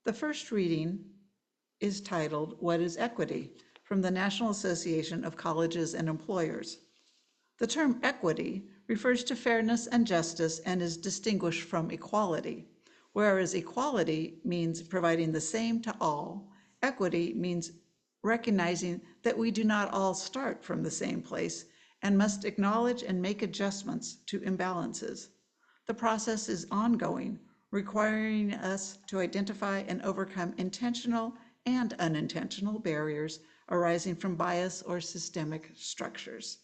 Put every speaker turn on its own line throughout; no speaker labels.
The first reading is titled, "What is Equity?" from the National Association of Colleges and Employers. The term equity refers to fairness and justice and is distinguished from equality. Whereas equality means providing the same to all, equity means recognizing that we do not all start from the same place and must acknowledge and make adjustments to imbalances. The process is ongoing, requiring us to identify and overcome intentional and unintentional barriers arising from bias or systemic structures.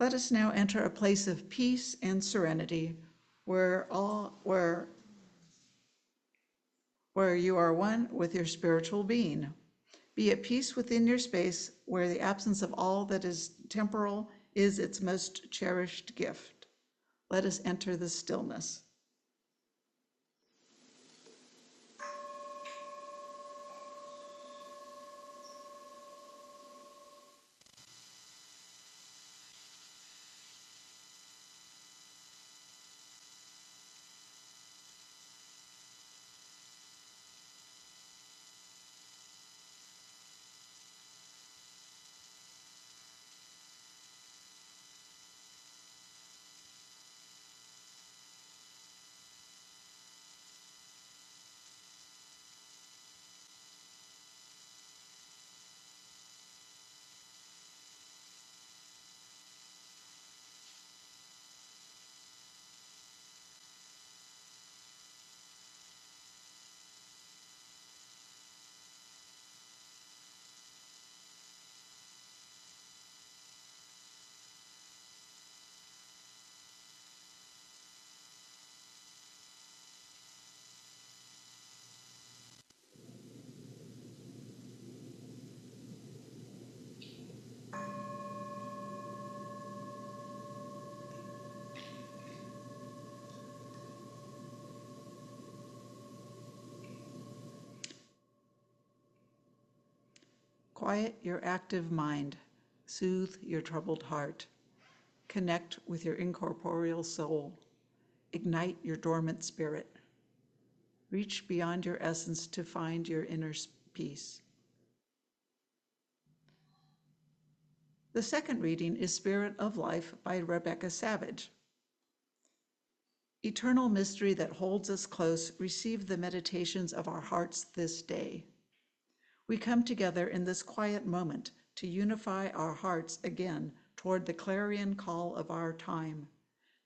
Let us now enter a place of peace and serenity where you are one with your spiritual being. Be at peace within your space where the absence of all that is temporal is its most cherished gift. Let us enter the stillness. Quiet your active mind, soothe your troubled heart, connect with your incorporeal soul, ignite your dormant spirit, reach beyond your essence to find your inner peace. The second reading is Spirit of Life by Rebecca Savage. Eternal mystery that holds us close, receive the meditations of our hearts this day. We come together in this quiet moment to unify our hearts again toward the clarion call of our time.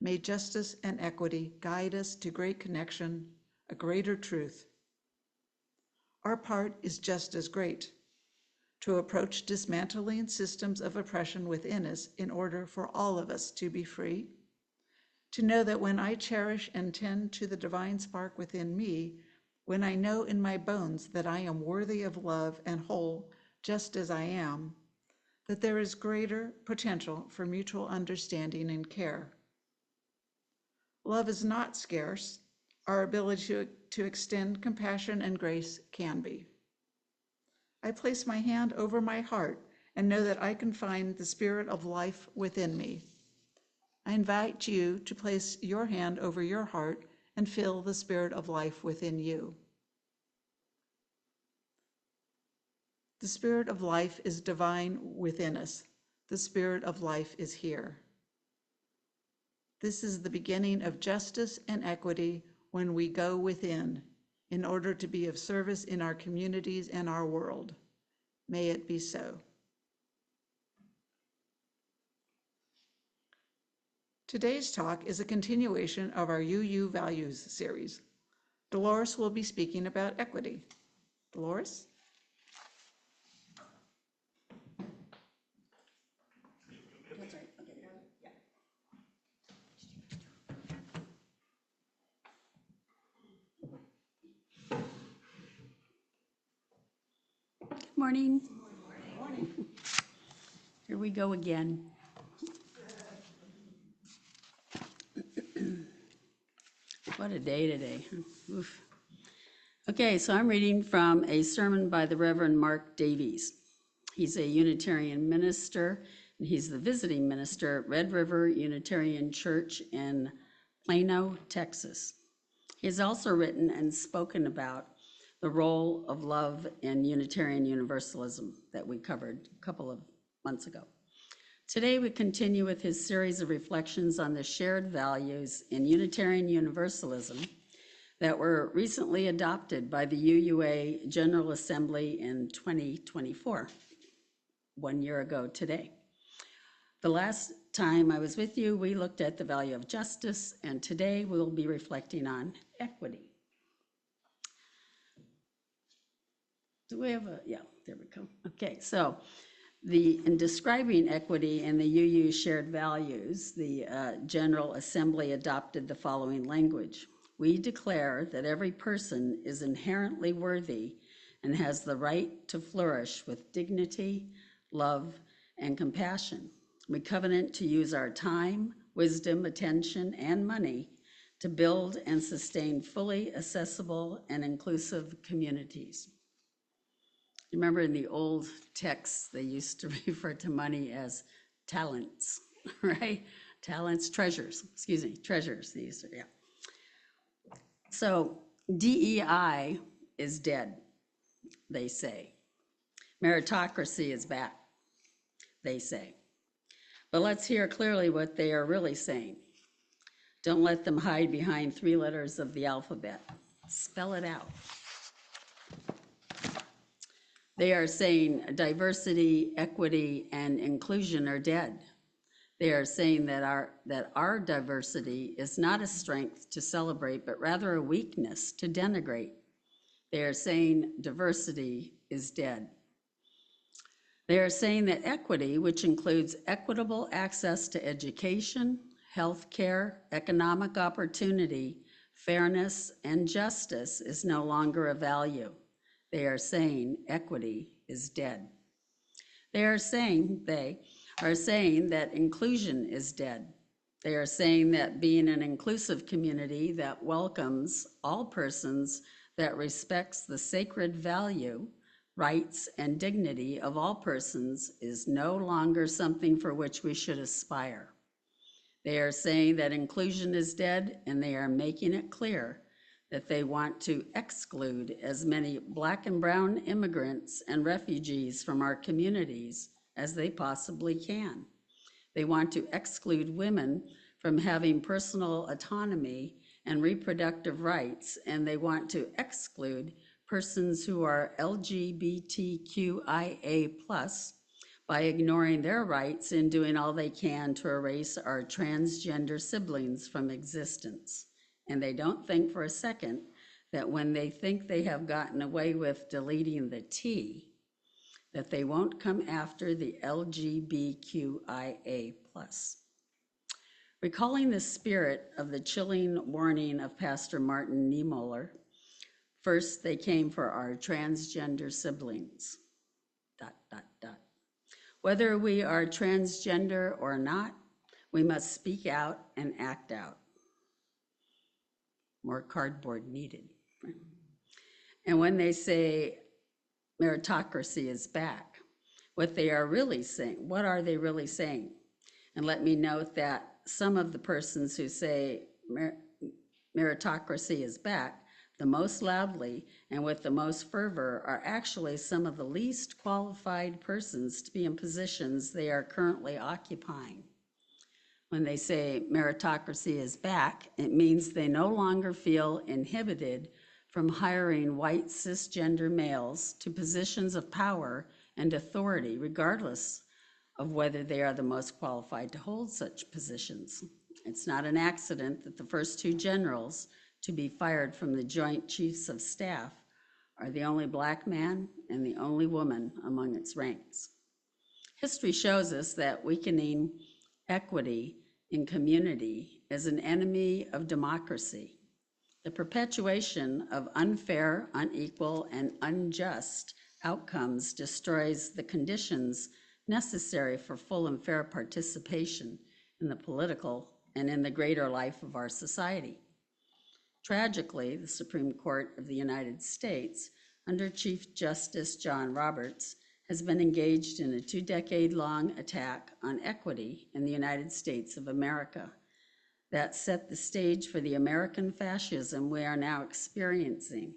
May justice and equity guide us to great connection, a greater truth. Our part is just as great, to approach dismantling systems of oppression within us in order for all of us to be free. To know that when I cherish and tend to the divine spark within me, when I know in my bones that I am worthy of love and whole just as I am, that there is greater potential for mutual understanding and care. Love is not scarce. Our ability to extend compassion and grace can be. I place my hand over my heart and know that I can find the spirit of life within me. I invite you to place your hand over your heart and feel the spirit of life within you. The spirit of life is divine within us. The spirit of life is here. This is the beginning of justice and equity when we go within in order to be of service in our communities and our world. May it be so. Today's talk is a continuation of our UU Values series. Dolores will be speaking about equity. Dolores?
That's right. Okay. Yeah. Good morning. Good morning. Here we go again. What a day today. Oof. Okay, so I'm reading from a sermon by the Reverend Mark Davies. He's a Unitarian minister, and he's the visiting minister at Red River Unitarian Church in Plano, Texas. He has also written and spoken about the role of love in Unitarian Universalism that we covered a couple of months ago. Today, we continue with his series of reflections on the shared values in Unitarian Universalism that were recently adopted by the UUA General Assembly in 2024, 1 year ago today. The last time I was with you, we looked at the value of justice, and today we'll be reflecting on equity. Do we have yeah, there we go. Okay, so in describing equity and the UU shared values, the General Assembly adopted the following language. We declare that every person is inherently worthy and has the right to flourish with dignity, love, and compassion. We covenant to use our time, wisdom, attention, and money to build and sustain fully accessible and inclusive communities. Remember in the old texts, they used to refer to money as talents, right? Talents, treasures, treasures, these are, yeah. So DEI is dead, they say. Meritocracy is back, they say. But let's hear clearly what they are really saying. Don't let them hide behind 3 letters of the alphabet. Spell it out. They are saying diversity, equity, and inclusion are dead. They are saying that our diversity is not a strength to celebrate, but rather a weakness to denigrate. They are saying diversity is dead. They are saying that equity, which includes equitable access to education, health care, economic opportunity, fairness, and justice, is no longer a value. They are saying equity is dead. They are saying that inclusion is dead. They are saying that being an inclusive community that welcomes all persons, that respects the sacred value, rights, and dignity of all persons is no longer something for which we should aspire. They are saying that inclusion is dead, and they are making it clear that they want to exclude as many Black and brown immigrants and refugees from our communities as they possibly can. They want to exclude women from having personal autonomy and reproductive rights, and they want to exclude persons who are LGBTQIA+ by ignoring their rights and doing all they can to erase our transgender siblings from existence. And they don't think for a second that when they think they have gotten away with deleting the T, that they won't come after the LGBTQIA+. Recalling the spirit of the chilling warning of Pastor Martin Niemöller, first they came for our transgender siblings, ... Whether we are transgender or not, we must speak out and act out. More cardboard needed. And when they say meritocracy is back, what are they really saying? And let me note that some of the persons who say meritocracy is back the most loudly and with the most fervor are actually some of the least qualified persons to be in positions they are currently occupying. When they say meritocracy is back, it means they no longer feel inhibited from hiring white cisgender males to positions of power and authority, regardless of whether they are the most qualified to hold such positions. It's not an accident that the first 2 generals to be fired from the Joint Chiefs of Staff are the only Black man and the only woman among its ranks. History shows us that weakening equity in community is an enemy of democracy. The perpetuation of unfair, unequal, and unjust outcomes destroys the conditions necessary for full and fair participation in the political and in the greater life of our society. Tragically, the Supreme Court of the United States, under Chief Justice John Roberts, has been engaged in a 2-decade-long attack on equity in the United States of America. that set the stage for the American fascism we are now experiencing.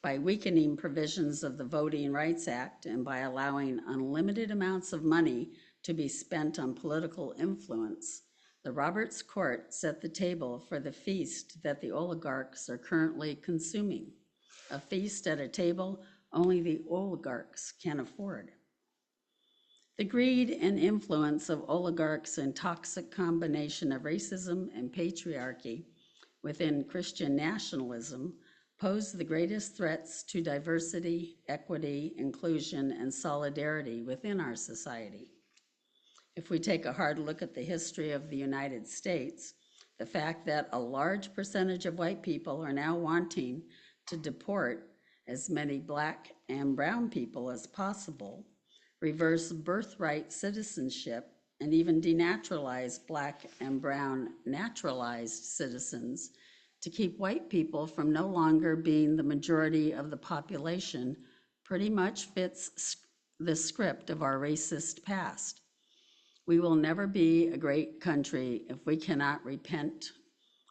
By weakening provisions of the Voting Rights Act and by allowing unlimited amounts of money to be spent on political influence, the Roberts Court set the table for the feast that the oligarchs are currently consuming, a feast at a table only the oligarchs can afford. The greed and influence of oligarchs and toxic combination of racism and patriarchy within Christian nationalism pose the greatest threats to diversity, equity, inclusion, and solidarity within our society. If we take a hard look at the history of the United States, the fact that a large percentage of white people are now wanting to deport as many Black and brown people as possible, reverse birthright citizenship, and even denaturalize Black and brown naturalized citizens to keep white people from no longer being the majority of the population pretty much fits the script of our racist past. We will never be a great country if we cannot repent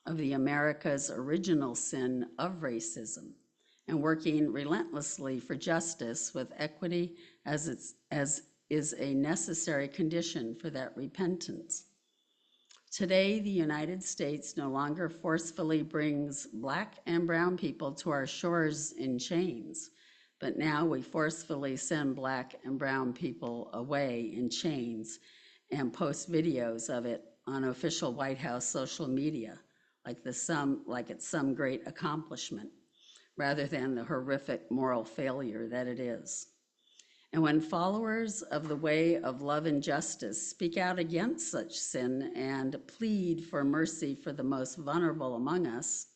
of the America's original sin of racism and working relentlessly for justice with equity as is a necessary condition for that repentance. Today, the United States no longer forcefully brings Black and brown people to our shores in chains, but now we forcefully send Black and brown people away in chains and post videos of it on official White House social media, like it's some great accomplishment, rather than the horrific moral failure that it is. And when followers of the way of love and justice speak out against such sin and plead for mercy for the most vulnerable among us,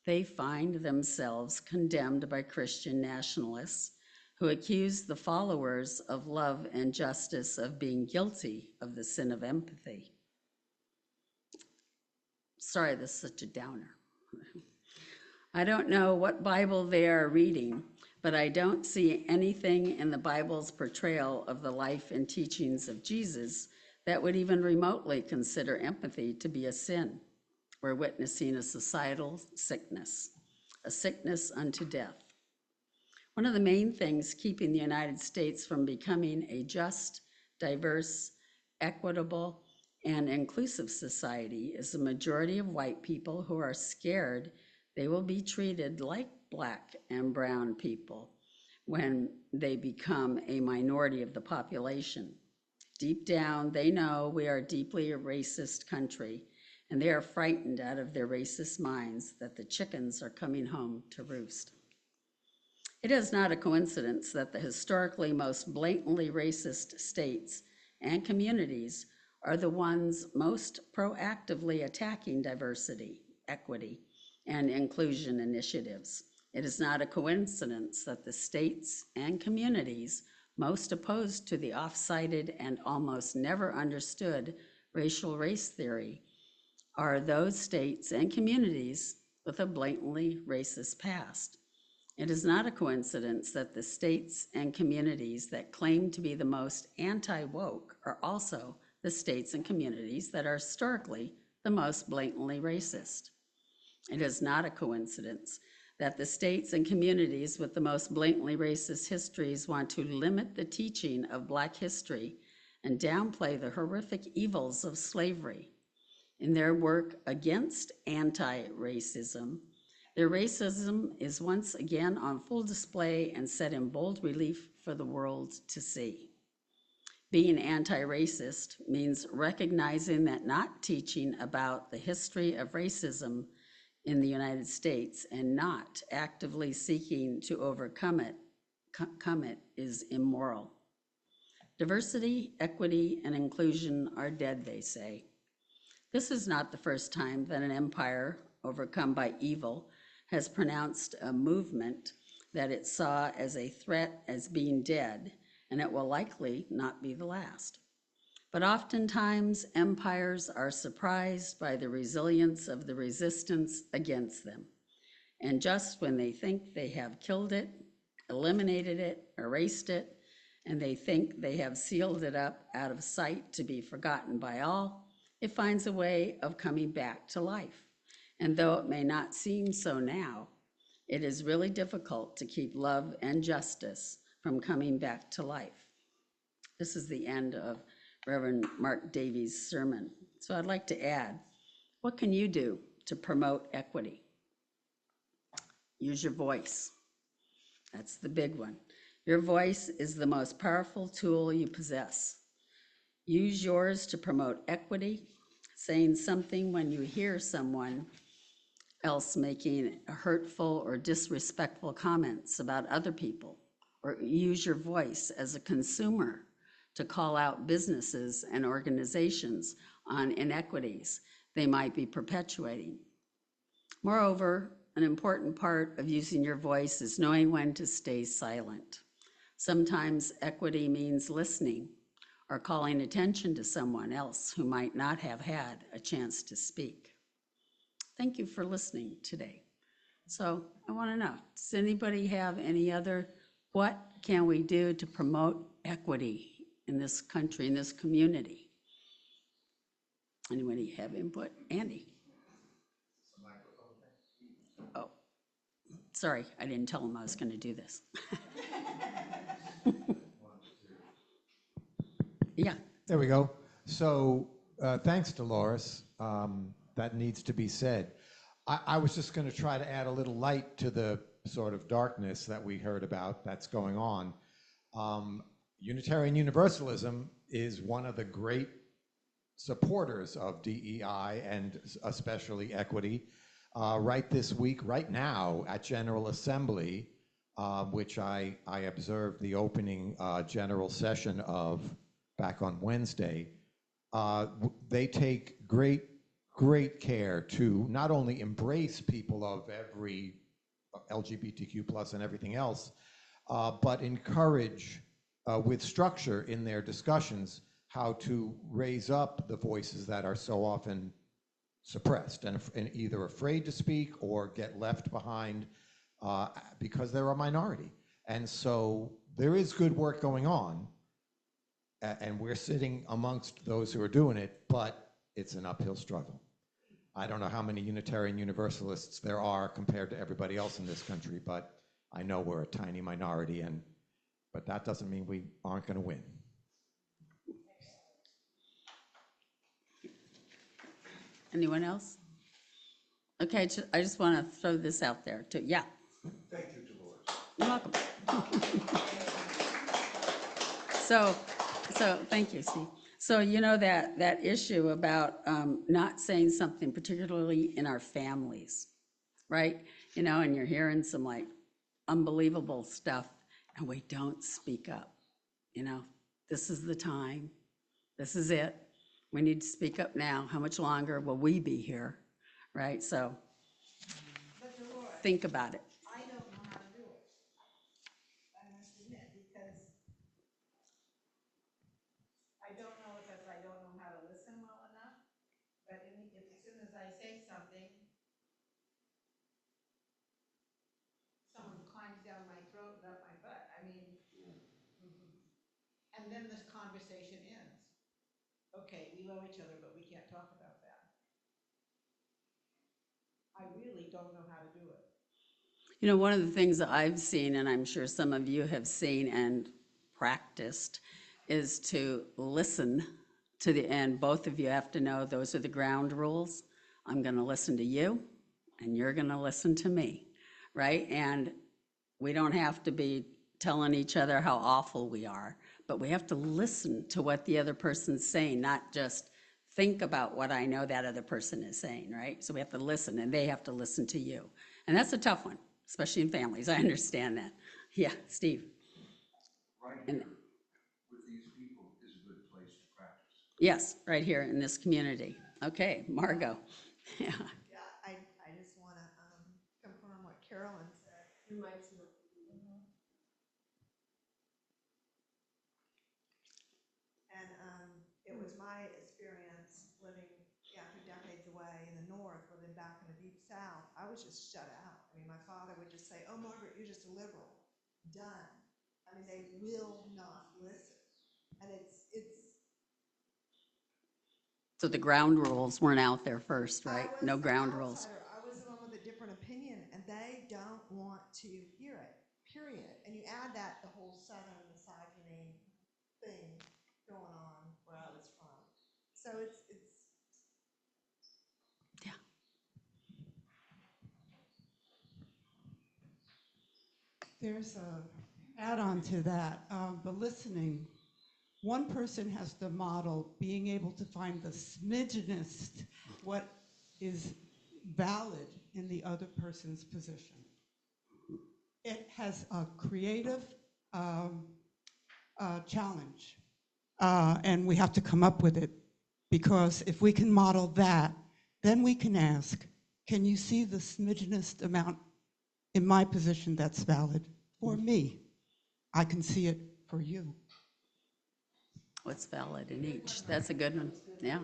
they find themselves condemned by Christian nationalists who accuse the followers of love and justice of being guilty of the sin of empathy. Sorry, this is such a downer. I don't know what Bible they are reading, but I don't see anything in the Bible's portrayal of the life and teachings of Jesus that would even remotely consider empathy to be a sin. We're witnessing a societal sickness, a sickness unto death. One of the main things keeping the United States from becoming a just, diverse, equitable, and inclusive society is the majority of white people who are scared they will be treated like Black and brown people when they become a minority of the population. Deep down, they know we are a deeply racist country, and they are frightened out of their racist minds that the chickens are coming home to roost. It is not a coincidence that the historically most blatantly racist states and communities are the ones most proactively attacking diversity, equity, and inclusion initiatives. It is not a coincidence that the states and communities most opposed to the oft-cited and almost never understood racial race theory are those states and communities with a blatantly racist past. It is not a coincidence that the states and communities that claim to be the most anti-woke are also the states and communities that are historically the most blatantly racist. It is not a coincidence that the states and communities with the most blatantly racist histories want to limit the teaching of Black history and downplay the horrific evils of slavery. In their work against anti-racism, their racism is once again on full display and set in bold relief for the world to see. Being anti-racist means recognizing that not teaching about the history of racism in the United States and not actively seeking to overcome it is immoral. Diversity, equity, and inclusion are dead, they say. This is not the first time that an empire overcome by evil has pronounced a movement that it saw as a threat as being dead, and it will likely not be the last. But oftentimes, empires are surprised by the resilience of the resistance against them. And just when they think they have killed it, eliminated it, erased it, and they think they have sealed it up out of sight to be forgotten by all, it finds a way of coming back to life. And though it may not seem so now, it is really difficult to keep love and justice from coming back to life. This is the end of Reverend Mark Davies' sermon. So I'd like to add, what can you do to promote equity? Use your voice. That's the big one. Your voice is the most powerful tool you possess. Use yours to promote equity, saying something when you hear someone else making hurtful or disrespectful comments about other people, or use your voice as a consumer to call out businesses and organizations on inequities they might be perpetuating. Moreover, an important part of using your voice is knowing when to stay silent. Sometimes equity means listening or calling attention to someone else who might not have had a chance to speak. Thank you for listening today. So I want to know, does anybody have any other, what can we do to promote equity in this country, in this community? Anybody have input? Andy? Oh, sorry, I didn't tell him I was going to do this. Yeah.
There we go. So thanks, Dolores. That needs to be said. I was just going to try to add a little light to the sort of darkness that we heard about that's going on. Unitarian Universalism is one of the great supporters of DEI and especially equity. Right this week, right now at General Assembly, which I observed the opening general session of back on Wednesday, they take great care to not only embrace people of every LGBTQ plus and everything else, but encourage with structure in their discussions how to raise up the voices that are so often suppressed and either afraid to speak or get left behind because they're a minority. And so there is good work going on, and we're sitting amongst those who are doing it, but it's an uphill struggle. I don't know how many Unitarian Universalists there are compared to everybody else in this country, but I know we're a tiny minority, but that doesn't mean we aren't going to win.
Anyone else? Okay, I just want to throw this out there too. Yeah.
Thank you, Dolores.
You're welcome. So thank you, Steve. So you know that issue about not saying something, particularly in our families, right? You know, and you're hearing some like unbelievable stuff, and we don't speak up. You know, this is the time. This is it. We need to speak up now. How much longer will we be here, right? So think about it.
I don't know how to do it. I must admit, because I don't know if it's, I don't know how to listen well enough, but if as soon as I say something, someone climbs down my throat and up my butt. I mean, and then this conversation ends. Okay, we love each other, but we can't talk about that. I really don't know how to do it.
You know, one of the things that I've seen, and I'm sure some of you have seen and practiced, is to listen to the end. Both of you have to know those are the ground rules. I'm going to listen to you, and you're going to listen to me, right? And we don't have to be telling each other how awful we are, but we have to listen to what the other person's saying, not just think about what I know that other person is saying, right? So we have to listen, and they have to listen to you. And that's a tough one, especially in families. I understand that. Yeah, Steve.
Right here with these people is a good place to practice.
Yes, right here in this community. Okay, Margot. Yeah.
Yeah, I just want to confirm what Carolyn said. And it was my experience living after decades away in the north, living back in the deep south. I was just shut out. I mean, my father would just say, "Oh, Margaret, you're just a liberal." Done. I mean, they will not listen, and it's
So the ground rules weren't out there first,
I
right?
was
No
the
ground rules.
outsider. I was the one with a different opinion, and they don't want to hear it, period. And you add that the whole Southern misogyny thing going on where I was from. So it's
Yeah.
There's a add-on to that, the listening. One person has to model being able to find the smidgenest, what is valid in the other person's position. It has a creative challenge, and we have to come up with it, because if we can model that, then we can ask, can you see the smidgenest amount in my position that's valid for me? I can see it for you.
What's valid in each? That's a good one. Yeah.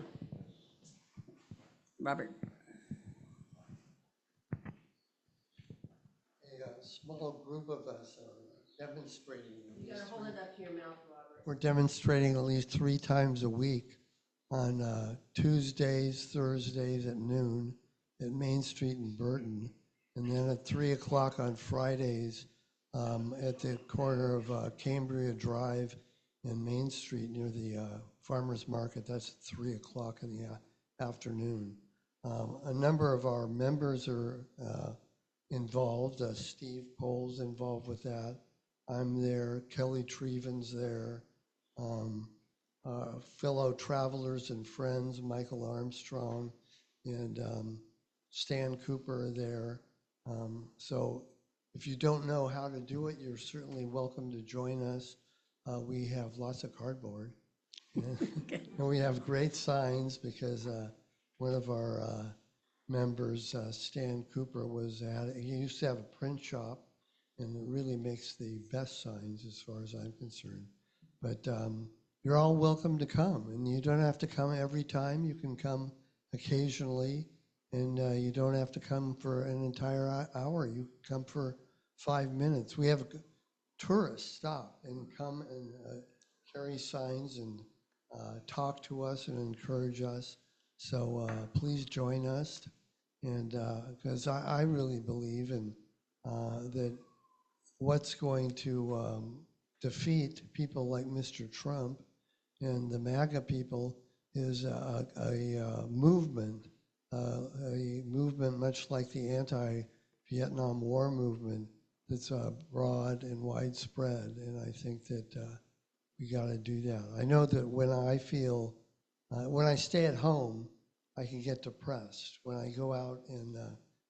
Robert?
A small group of us are demonstrating.
You gotta hold it up to your mouth, Robert.
We're demonstrating at least 3 times a week on Tuesdays, Thursdays at noon at Main Street in Burton, and then at 3 o'clock on Fridays at the corner of Cambria Drive and Main Street near the farmer's market. That's at 3 o'clock in the afternoon. A number of our members are involved. Steve Pohl's involved with that. I'm there. Kelly Treven's there. Fellow travelers and friends, Michael Armstrong and Stan Cooper are there. So if you don't know how to do it, you're certainly welcome to join us. We have lots of cardboard. And we have great signs because one of our members, Stan Cooper, he used to have a print shop, and it really makes the best signs as far as I'm concerned. But you're all welcome to come, and you don't have to come every time. You can come occasionally, and you don't have to come for an entire hour. You can come for 5 minutes. We have tourists stop and come and carry signs and talk to us and encourage us. So please join us. And because I really believe in that what's going to defeat people like Mr. Trump and the MAGA people is a movement much like the anti-Vietnam War movement that's broad and widespread. And I think that we got to do that. I know that when I stay at home, I can get depressed. When I go out and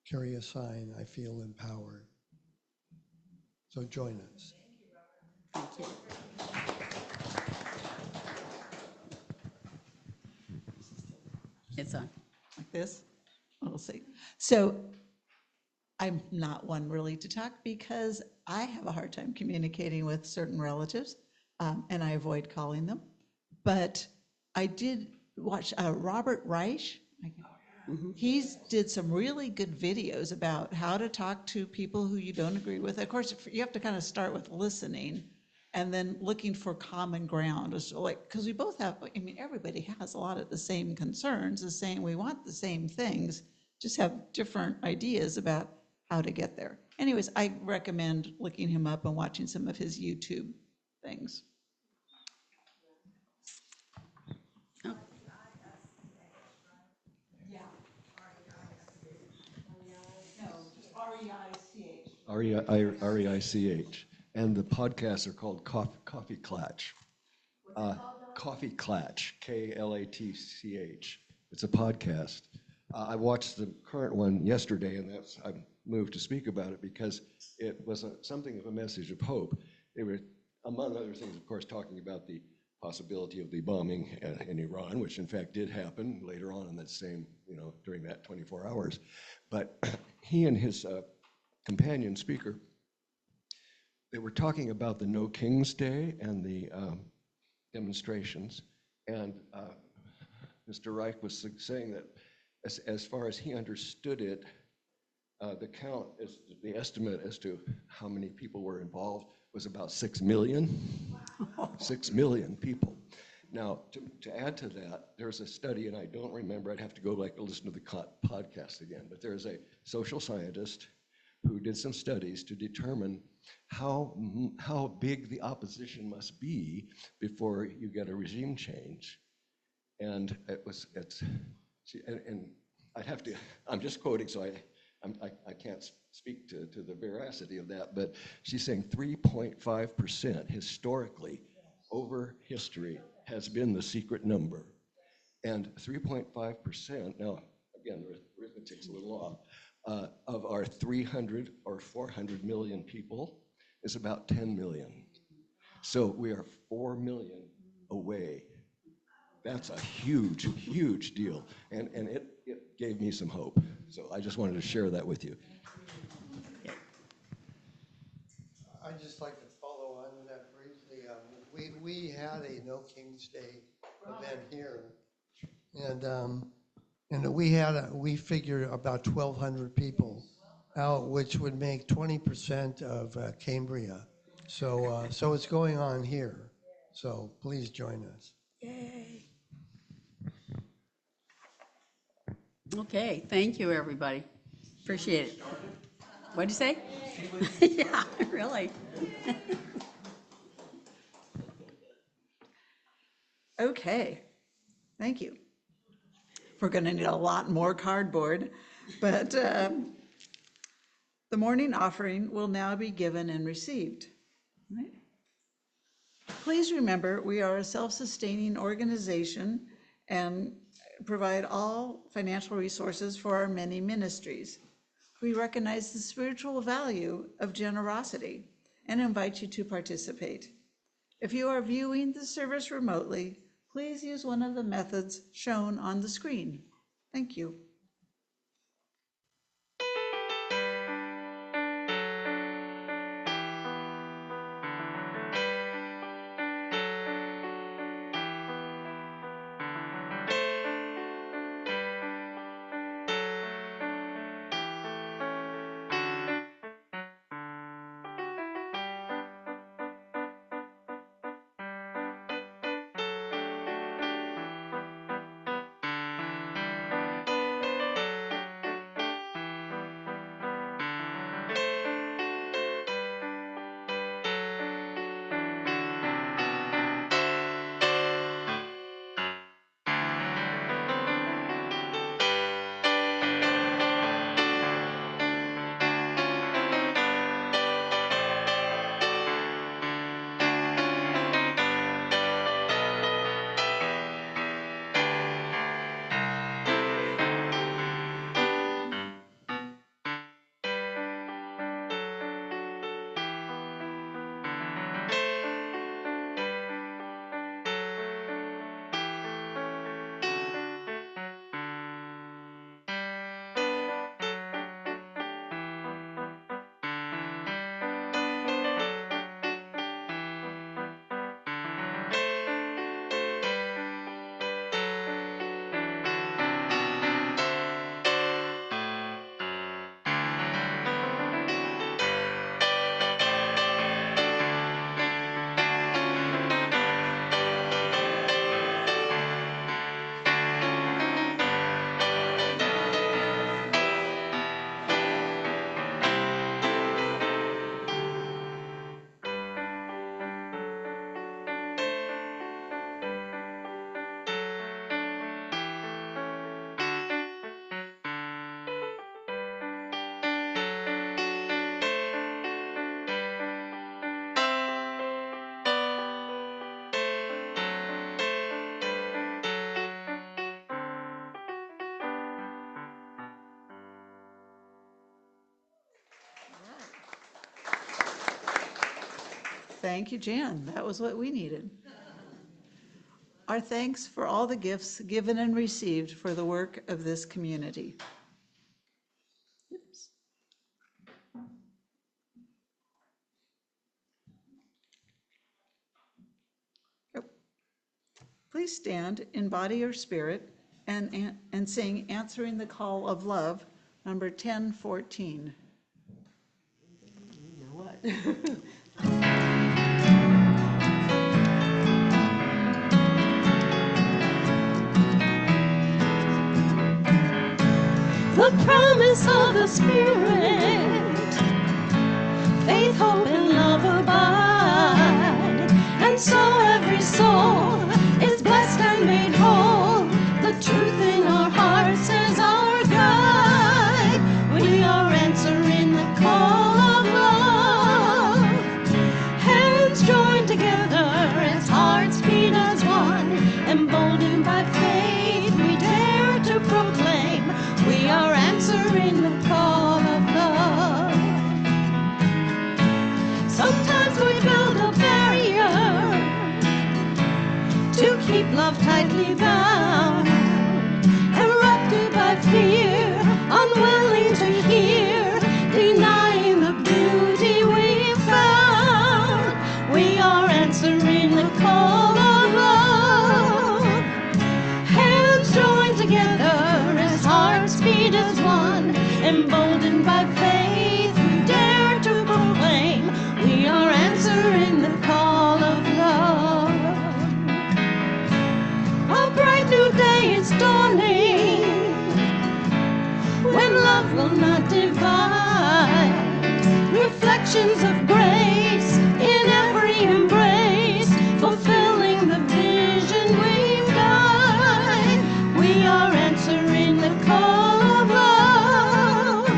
carry a sign, I feel empowered. So join us.
Thank you. It's on.
Like this. We'll see. So I'm not one really to talk because I have a hard time communicating with certain relatives, and I avoid calling them. But I did watch Robert Reich. He did some really good videos about how to talk to people who you don't agree with. Of course, you have to kind of start with listening and then looking for common ground. Because we both have, I mean, everybody has a lot of the same concerns, we want the same things, just have different ideas about how to get there. Anyways, I recommend looking him up and watching some of his YouTube things.
Oh,
Yeah. No, just R-E-I-C-H.
R-E-I-C-H. And the podcasts are called Coffee Klatch. Coffee Klatch, K-L-A-T-C-H. It's a podcast. I watched the current one yesterday, and I moved to speak about it because it was something of a message of hope. They were, among other things, of course, talking about the possibility of the bombing in Iran, which in fact did happen later on in that same, during that 24 hours. But he and his companion speaker, they were talking about the No King's Day and the demonstrations. And Mr. Reich was saying that as far as he understood it, the estimate as to how many people were involved was about 6 million. 6 million people. Now, to add to that, there's a study, and I don't remember, I'd have to go listen to the podcast again, but there's a social scientist who did some studies to determine how big the opposition must be before you get a regime change. And and I'd have to, I'm just quoting, so I can't speak to the veracity of that, but she's saying 3.5% historically over history has been the secret number. And 3.5%, now, again, the arithmetic's a little off, of our 300 or 400 million people is about 10 million. So we are 4 million away. That's a huge, huge deal. And it gave me some hope. So I just wanted to share that with you.
I'd just like to follow on to that briefly. We had a No King's Day event here, and we figured about 1,200 people out, which would make 20% of Cambria. So it's going on here. So please join us.
Yay. Okay, thank you, everybody. Appreciate it. What'd you say? Yeah, really.
Okay, thank you. We're going to need a lot more cardboard, but the morning offering will now be given and received. Right? Please remember, we are a self-sustaining organization and provide all financial resources for our many ministries. We recognize the spiritual value of generosity and invite you to participate. If you are viewing the service remotely, please use one of the methods shown on the screen. Thank you. Thank you, Jan. That was what we needed. Our thanks for all the gifts given and received for the work of this community. Oops. Oh. Please stand in body or spirit and sing Answering the Call of Love, number 1014. You know what?
the promise of the Spirit. Faith, hope, and love abide, and so every soul is blessed and made whole. The truth in our hearts is our guide. We are answering the call of love. Hands joined together as hearts beat as one. Emboldened by faith, we dare to proclaim. We are answering the call of love. Sometimes we build a barrier to keep love tightly bound, erupted by fear, unwilling to hear, denying the beauty we found. We are answering the call of love. Hands joined together as hearts beat as one, emboldened by faith, we dare to proclaim. We are answering the call of love. A bright new day is dawning, when love will not divide. Reflections of grace in every embrace, fulfilling the vision we guide. We are answering the call of love.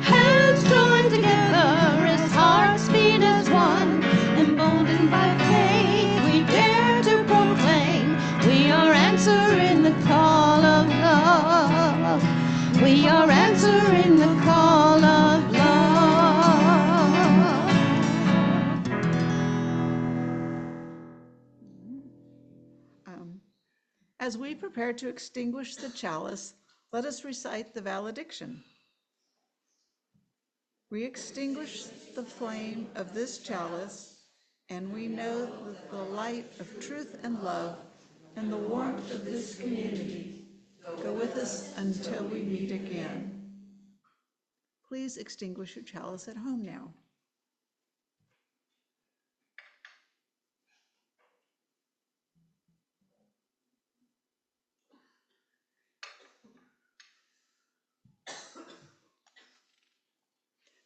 Hands joined together as hearts beat as one, emboldened by faith, we dare to proclaim. We are answering the call of love. We are answering the call of love.
As we prepare to extinguish the chalice, let us recite the valediction. We extinguish the flame of this chalice, and we know that the light of truth and love and the warmth of this community go with us until we meet again. Please extinguish your chalice at home now.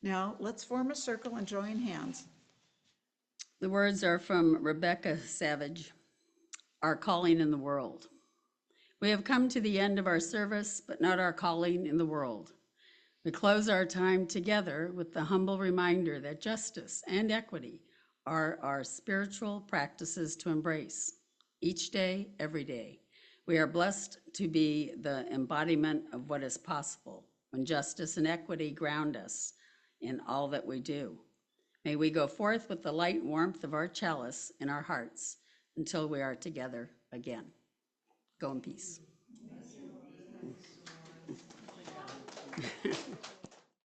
Now, let's form a circle and join hands.
The words are from Rebecca Savage, Our Calling in the World. We have come to the end of our service, but not our calling in the world. We close our time together with the humble reminder that justice and equity are our spiritual practices to embrace each day, every day. We are blessed to be the embodiment of what is possible when justice and equity ground us in all that we do. May we go forth with the light and warmth of our chalice in our hearts until we are together again. Go in peace.